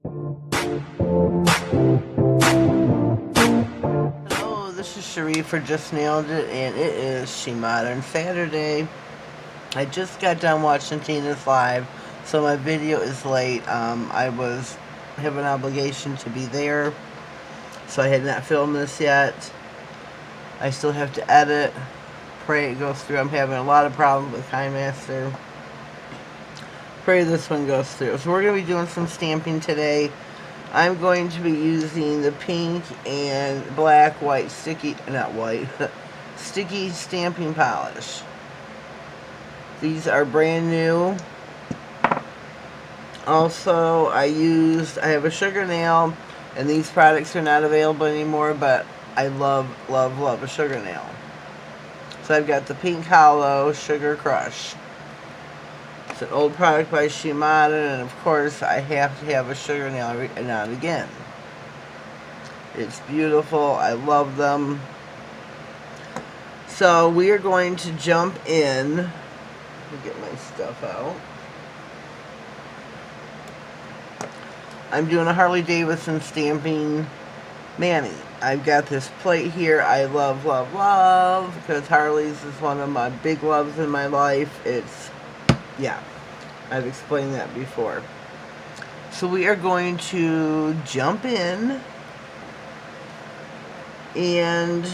Hello, this is Cherie for Just Nailed It, and it is SheModern Saturday. I just got done watching Tina's live, so my video is late. I have an obligation to be there, so I had not filmed this yet. I still have to edit. Pray it goes through. I'm having a lot of problems with KineMaster. Pray this one goes through. So we're going to be doing some stamping today. I'm going to be using the pink and black, white, sticky stamping polish. These are brand new. Also, I have a sugar nail, and these products are not available anymore, but I love, love, love a sugar nail. So I've got the Pink Hollow Sugar Crush. It's an old product by SheModern, and of course I have to have a sugar nail every now and again. It's beautiful. I love them. So we are going to jump in. Let me get my stuff out. I'm doing a Harley Davidson stamping mani. I've got this plate here I love, love, love, because Harley's is one of my big loves in my life. Yeah, I've explained that before. So we are going to jump in, and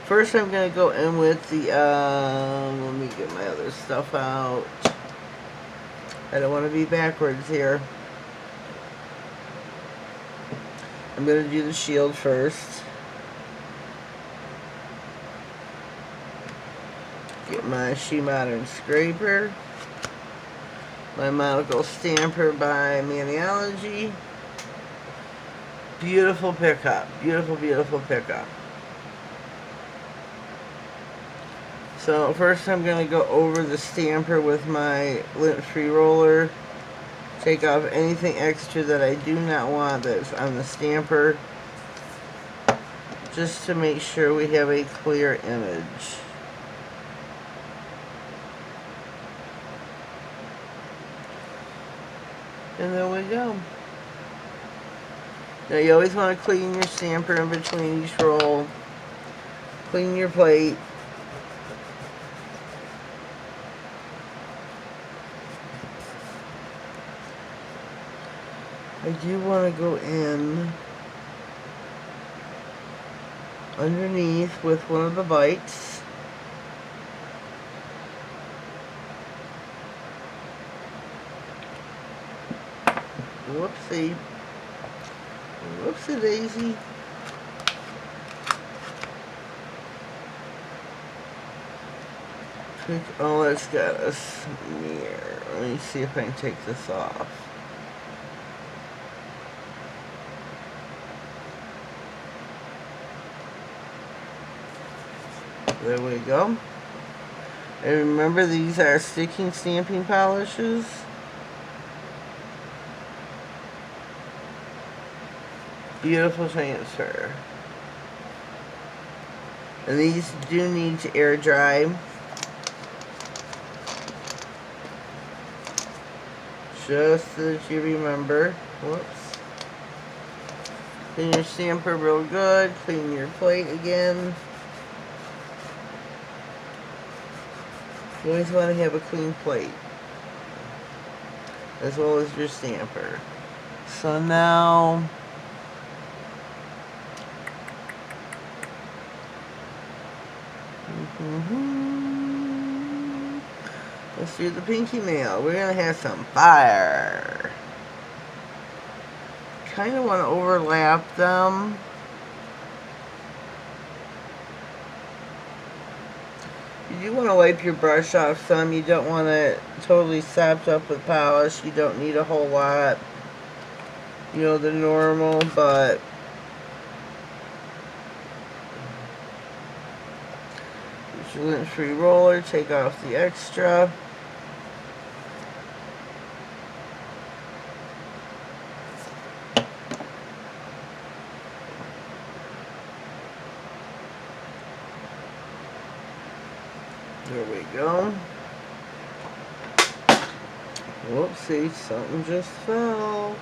first I'm going to go in with the, let me get my other stuff out. I don't want to be backwards here. I'm going to do the shield first. Get my SheModern scraper. My monocle stamper by Maniology. Beautiful pickup. Beautiful, beautiful pickup. So first I'm going to go over the stamper with my lint-free roller. Take off anything extra that I do not want that's on the stamper, just to make sure we have a clear image. And there we go. Now you always want to clean your stamper in between each roll. Clean your plate. I do want to go in underneath with one of the bites. Whoopsie. Whoopsie daisy. Oh, it's got a smear. Let me see if I can take this off. There we go. And remember, these are sticking stamping polishes. Beautiful transfer. And these do need to air dry. Just so that you remember. Whoops. Clean your stamper real good. Clean your plate again. You always want to have a clean plate, as well as your stamper. So now, let's do the pinky nail. We're going to have some fire. Kind of want to overlap them. You want to wipe your brush off some. You don't want it totally sopped up with polish. You don't need a whole lot. You know, the normal, but use your lint-free roller. Take off the extra. There we go. Whoopsie, something just fell.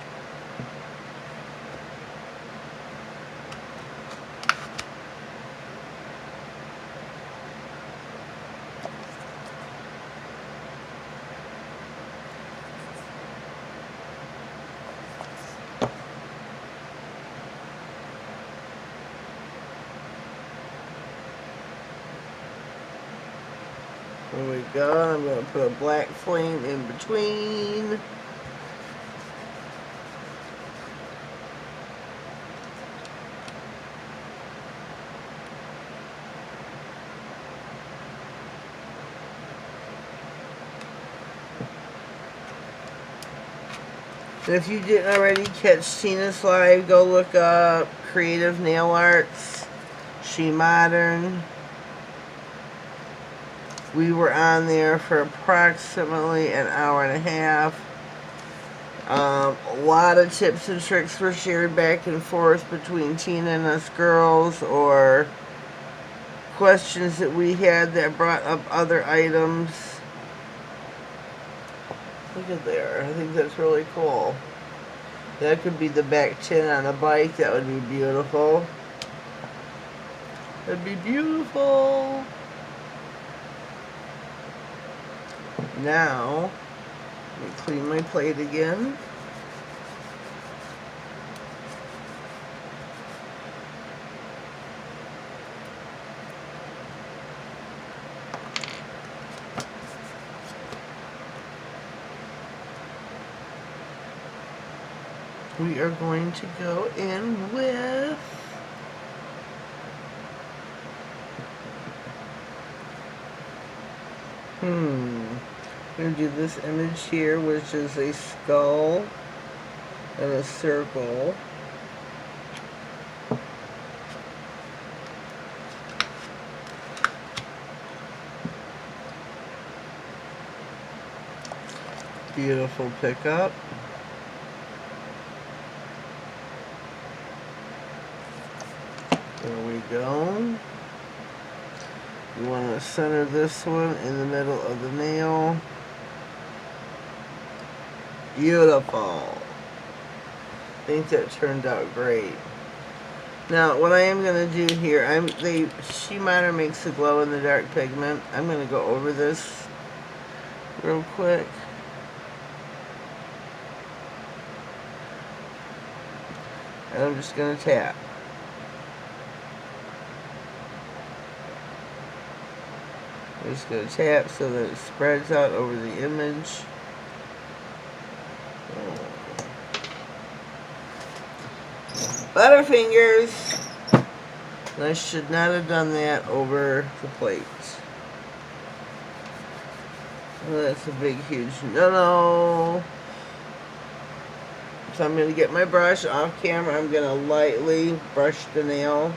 There we go. I'm going to put a black flame in between. If you didn't already catch Tina's live, go look up Creative Nail Arts, SheModern. We were on there for approximately an hour and a half. A lot of tips and tricks were shared back and forth between Tina and us girls, or questions that we had that brought up other items. Look at there. I think that's really cool. That could be the back tin on a bike. That would be beautiful. That'd be beautiful. Now, let me clean my plate again. We are going to go in with I'm going to do this image here, which is a skull and a circle. Beautiful pickup. There we go. You want to center this one in the middle of the nail. Beautiful. I think that turned out great. Now, what I am going to do here, SheModern makes a glow-in-the-dark pigment. I'm going to go over this real quick. And I'm just going to tap. I'm just going to tap so that it spreads out over the image. Butterfingers! And I should not have done that over the plate. Oh, that's a big, huge no-no. So I'm going to get my brush off camera. I'm going to lightly brush the nail.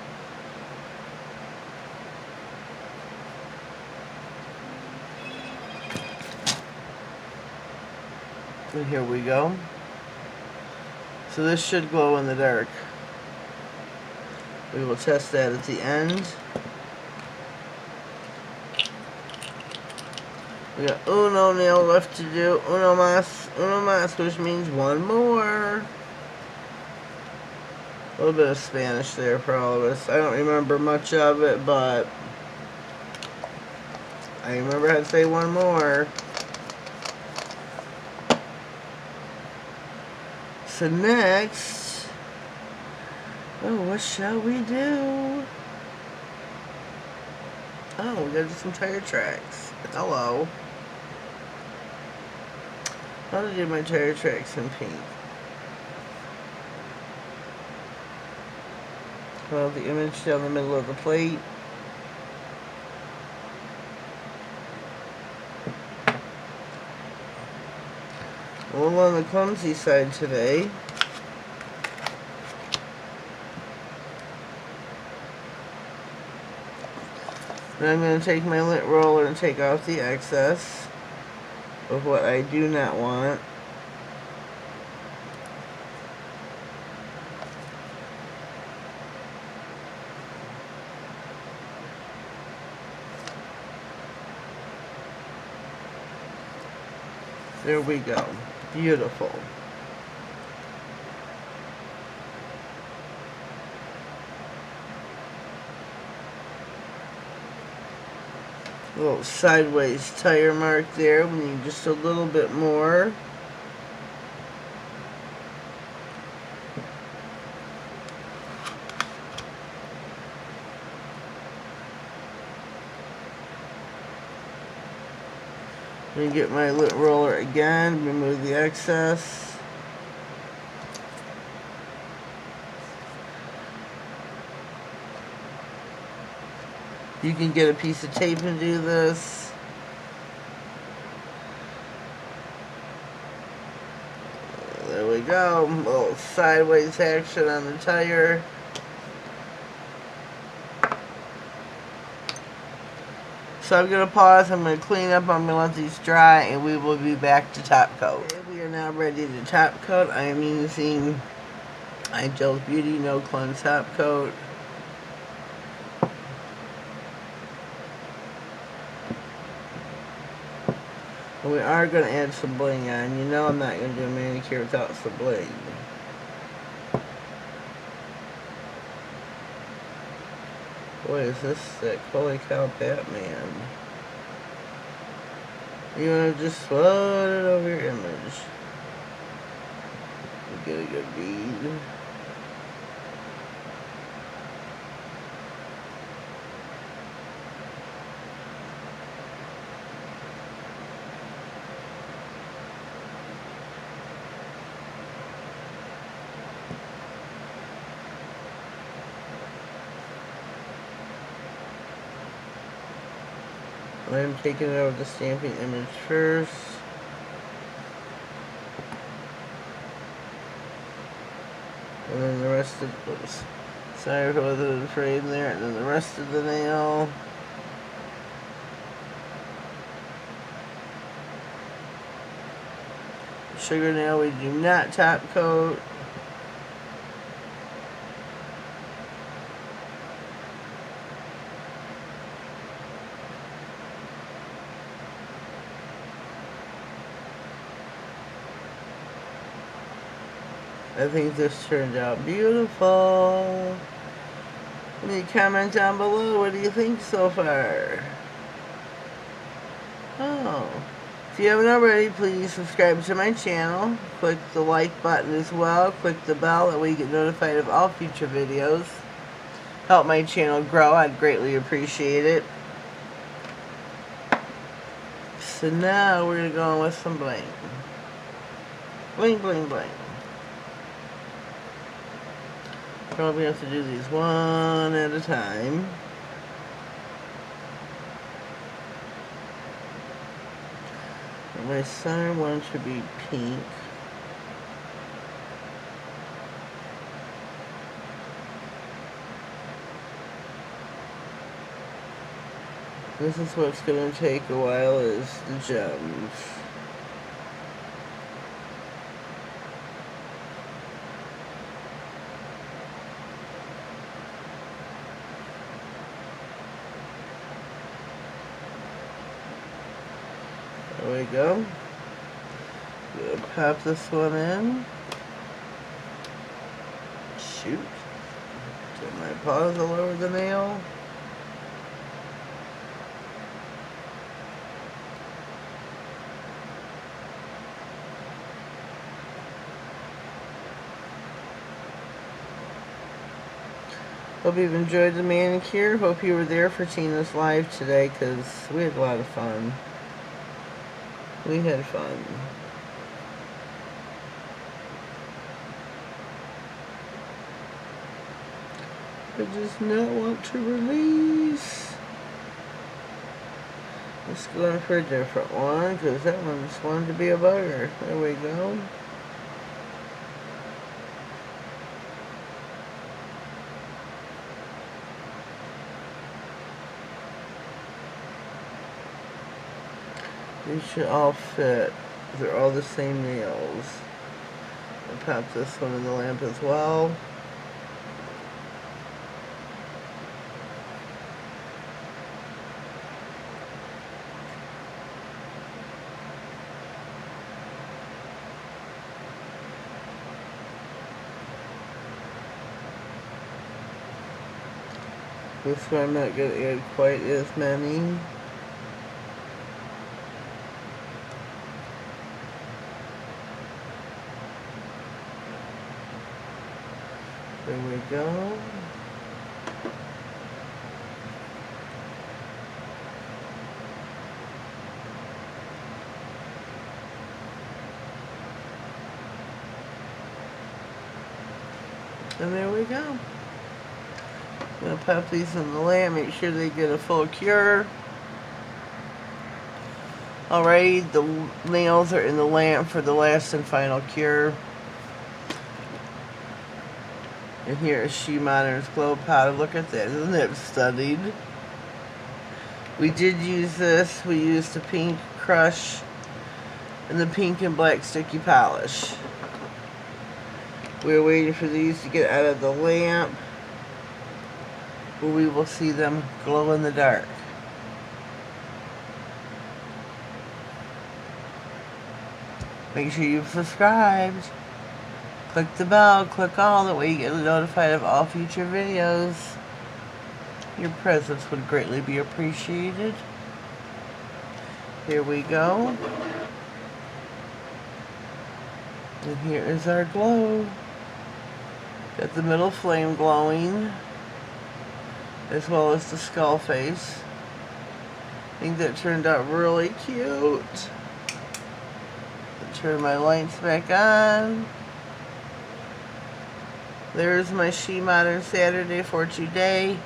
And here we go. So this should glow in the dark. We will test that at the end. We got uno nail left to do. Uno más, which means one more. A little bit of Spanish there for all of us. I don't remember much of it, but I remember how to say one more. So next, what shall we do? Oh, we gotta do some tire tracks. Hello. I'll do my tire tracks in pink. Well, the image down the middle of the plate. A little on the clumsy side today. Then I'm going to take my lint roller and take off the excess of what I do not want. There we go. Beautiful. A little sideways tire mark there. We need just a little bit more. Then get my lint roller again, remove the excess. You can get a piece of tape and do this. There we go. A little sideways action on the tire. So I'm going to pause, I'm going to clean up, I'm going to let these dry, and we will be back to top coat. Okay, we are now ready to top coat. I am using Untitled Beauty No Cleanse Top Coat. And we are going to add some bling on. You know I'm not going to do a manicure without some bling. Boy, is this thick. Holy cow, Batman. You want to just float it over your image. Get a good bead. I'm taking it over the stamping image first. And then the rest of, oops, sorry for the frame there, and then the rest of the nail. Sugar nail we do not top coat. I think this turned out beautiful. Leave a comment down below. What do you think so far? Oh. If you haven't already, please subscribe to my channel. Click the like button as well. Click the bell. That way you get notified of all future videos. Help my channel grow. I'd greatly appreciate it. So now we're going to go in with some bling. Bling, bling, bling. Probably have to do these one at a time. And my center one should be pink. This is what's going to take a while, is the gems. There we go. Gonna pop this one in. Shoot. Get my paws all over the nail. Hope you've enjoyed the manicure. Hope you were there for Tina's live today, because we had a lot of fun. We had fun. I just not want to release. Let's go in for a different one, because that one just wanted to be a bugger. There we go. These should all fit. They're all the same nails. I'll pop this one in the lamp as well. This one I'm not going to add quite as many. There we go. And there we go. I'm going to pop these in the lamp, make sure they get a full cure. Alright, the nails are in the lamp for the last and final cure. And here is SheModern's Glow Powder. Look at that, isn't it stunning? We did use this. We used the pink crush and the pink and black sticky polish. We're waiting for these to get out of the lamp, where we will see them glow in the dark. Make sure you've subscribed. Click the bell, click all, that way you get notified of all future videos. Your presence would greatly be appreciated. Here we go. And here is our glow. Got the middle flame glowing, as well as the skull face. I think that turned out really cute. Turn my lights back on. There's my SheModern Saturday for today.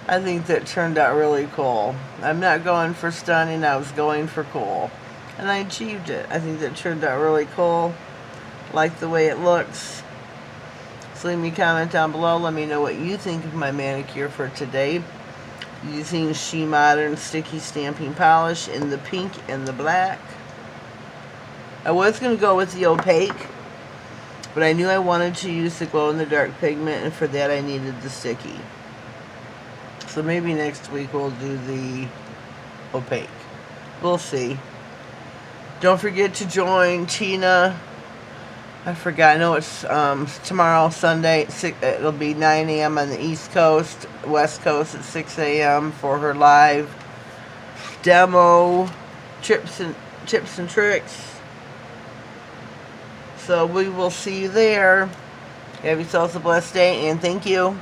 I think that turned out really cool. I'm not going for stunning, I was going for cool. And I achieved it. I think that turned out really cool. Like the way it looks. So leave me a comment down below. Let me know what you think of my manicure for today. Using SheModern Sticky Stamping Polish in the pink and the black. I was going to go with the opaque, but I knew I wanted to use the glow-in-the-dark pigment, and for that I needed the sticky. So maybe next week we'll do the opaque. We'll see. Don't forget to join Tina. I forgot. I know it's tomorrow, Sunday. It'll be 9 a.m. on the East Coast, West Coast at 6 a.m. for her live demo, tips and tricks. So we will see you there. Have yourselves a blessed day, and thank you.